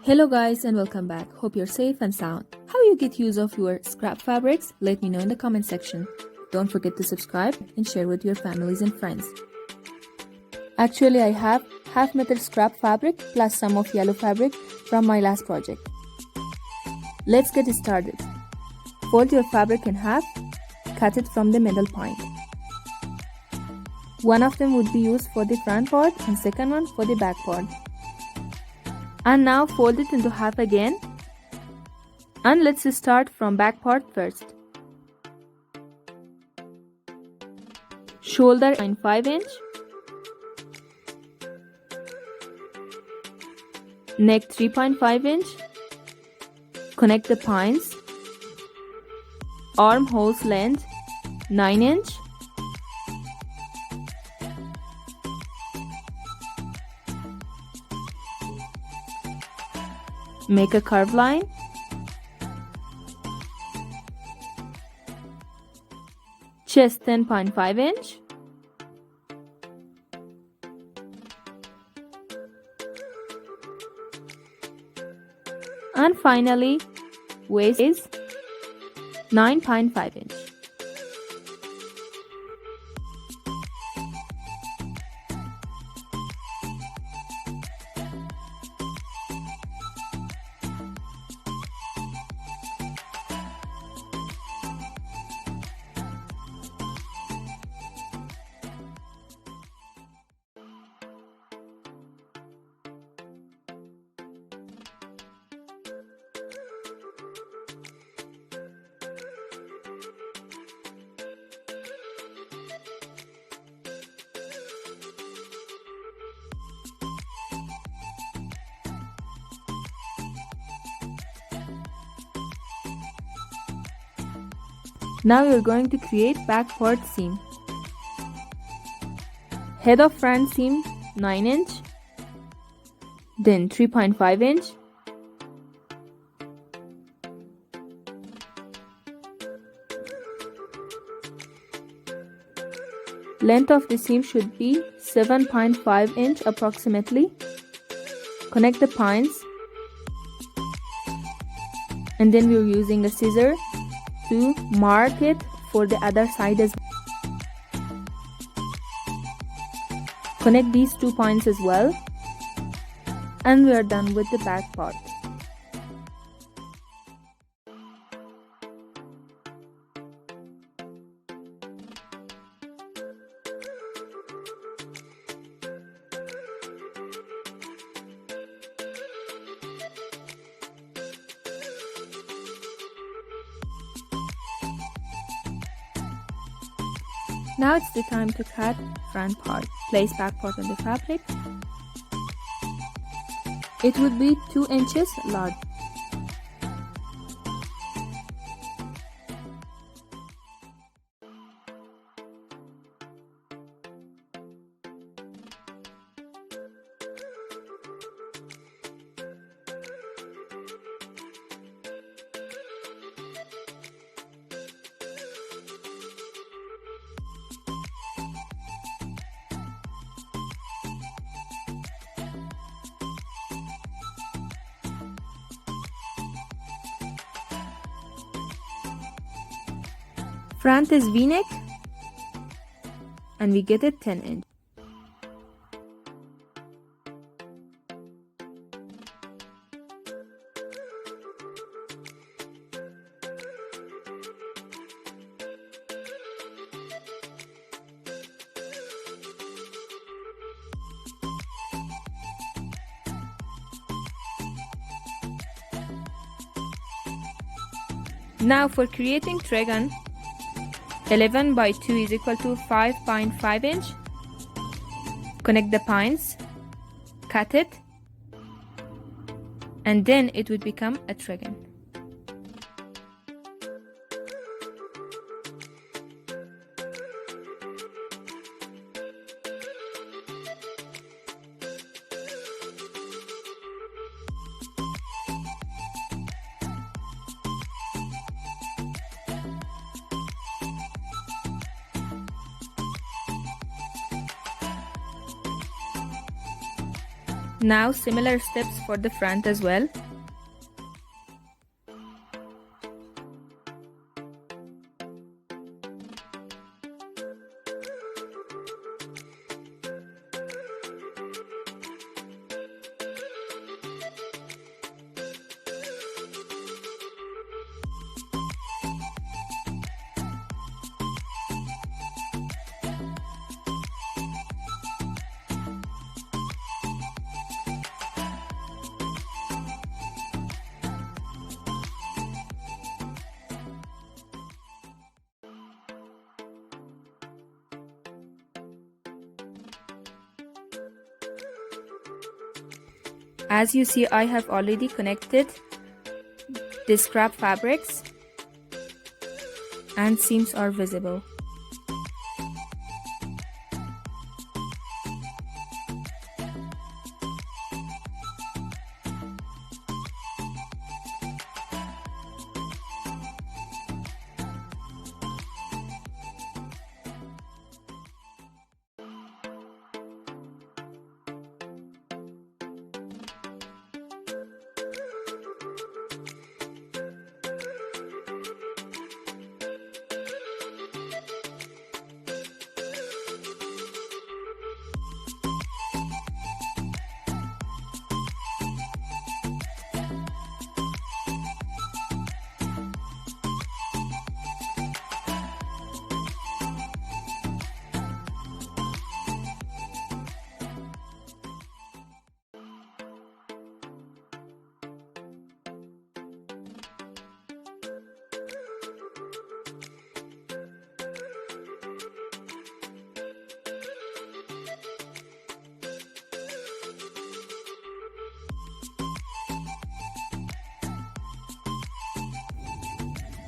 Hello guys and welcome back. Hope you're safe and sound. How you get use of your scrap fabrics? Let me know in the comment section. Don't forget to subscribe and share with your families and friends. Actually, I have half meter scrap fabric plus some of yellow fabric from my last project. Let's get started. Fold your fabric in half. Cut it from the middle point. One of them would be used for the front part and second one for the back part. And now fold it into half again. And let's start from back part first. Shoulder 5 inch. Neck 3.5 inch. Connect the pines. Armholes length 9 inch. Make a curved line. Chest 10.5 inch. And finally, waist is 9.5 inch. Now we are going to create back part seam. Head of front seam 9 inch, then 3.5 inch, length of the seam should be 7.5 inch approximately. Connect the pines, and then we are using a scissor to mark it for the other side as well. Connect these 2 points as well, and we are done with the back part. Now it's the time to cut front part. Place back part on the fabric. It would be 2 inches large. Front is V-neck and we get it 10 inch. Now for creating trigon, 11 by 2 is equal to 5.5 inch. Connect the pines, cut it, and then it would become a trigon. Now similar steps for the front as well. As you see, I have already connected the scrap fabrics and seams are visible.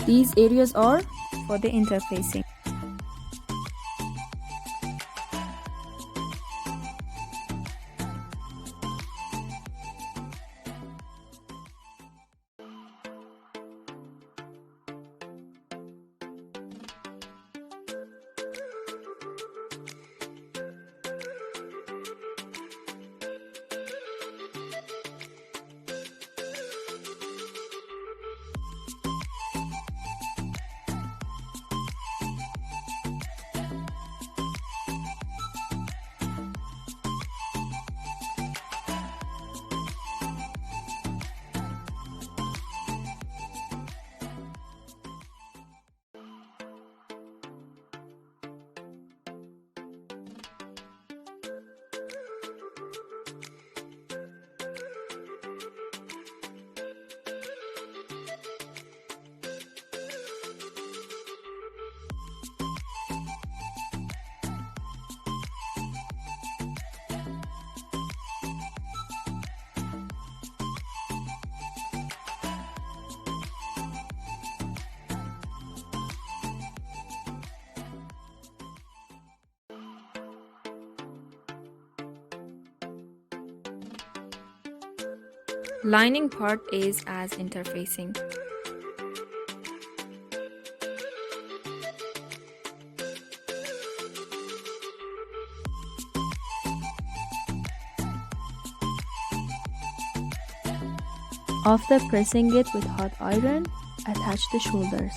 These areas are for the interfacing. Lining part is as interfacing. After pressing it with hot iron, attach the shoulders.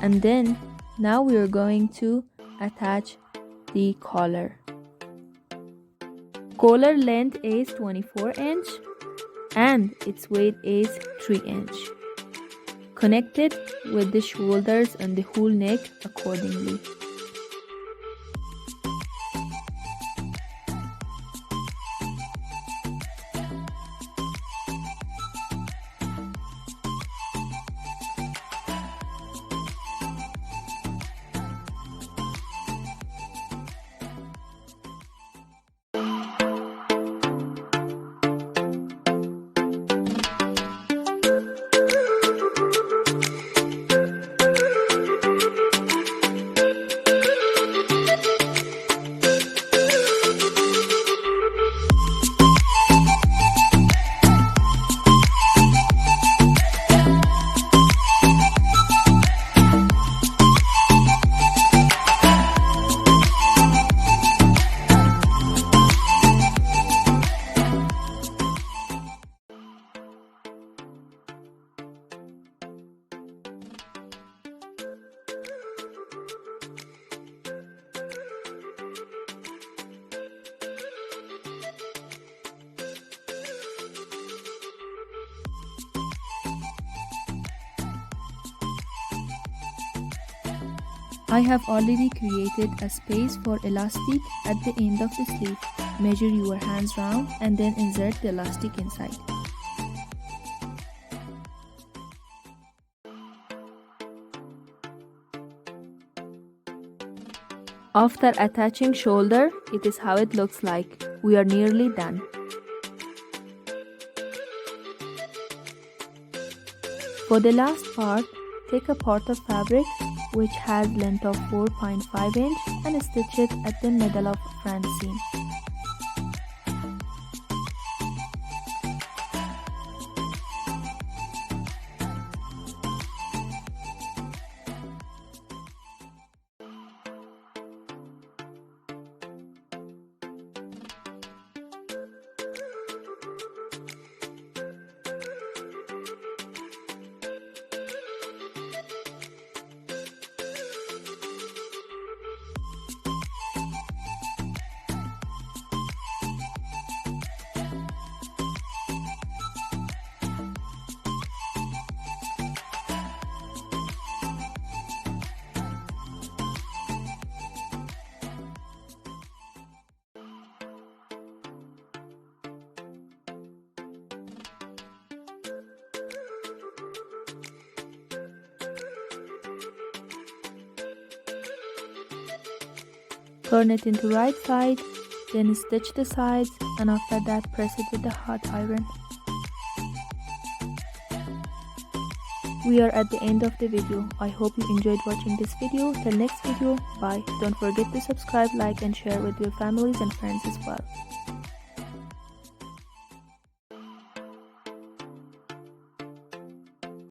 And then, now we are going to attach the collar. Collar length is 24 inch and its weight is 3 inch. Connect it with the shoulders and the whole neck accordingly. I have already created a space for elastic at the end of the sleeve. Measure your hands round and then insert the elastic inside. After attaching shoulder, it is how it looks like. We are nearly done. For the last part, take a part of fabric which has length of 4.5 inch and stitch it at the middle of front seam. Turn it into right side, then stitch the sides, and after that press it with the hot iron. We are at the end of the video. I hope you enjoyed watching this video. Till next video, bye. Don't forget to subscribe, like and share with your families and friends as well.